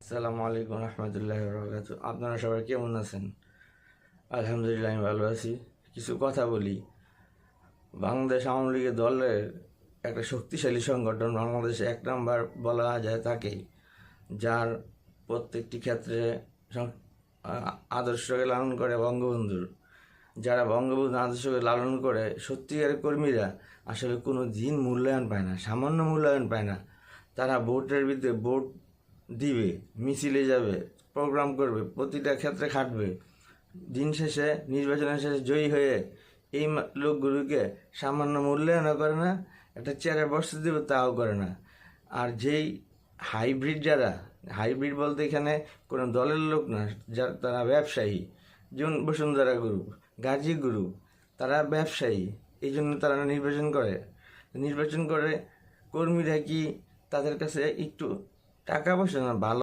আসসালামু আলাইকুম রহমতুল্লাহ বরকাত। আপনারা সবাই কেমন আছেন? আলহামদুলিল্লাহ আমি ভালো আছি। কিছু কথা বলি। বাংলাদেশ আওয়ামী লীগের দলের একটা শক্তিশালী সংগঠন, বাংলাদেশে এক নাম্বার বলা যায় তাকেই, যার প্রত্যেকটি ক্ষেত্রে আদর্শকে লালন করে বঙ্গবন্ধুর। যারা বঙ্গবন্ধু আদর্শকে লালন করে সত্যিকারের কর্মীরা আসলে কোনো দিন মূল্যায়ন পায় না, সামান্য মূল্যায়ন পায় না। তারা ভোটের ভিতরে ভোট দিবে, মিছিলে যাবে, প্রোগ্রাম করবে, প্রতিটা ক্ষেত্রে খাটবে। দিন শেষে নির্বাচনের শেষে জয়ী হয়ে এই লোকগুলোকে সামান্য মূল্যায়নও করে না, একটা চেয়ারে বসতে দেবে তাও করে না। আর যেই যারা হাইব্রিড বলতে এখানে কোনো দলের লোক না, যারা তারা ব্যবসায়ী, যেমন বসুন্ধরা গ্রুপ, গাজী গ্রুপ, তারা ব্যবসায়ী, এই জন্য তারা নির্বাচন করে কর্মীরা কি তাদের কাছে একটু টাকা পয়সা না, ভালো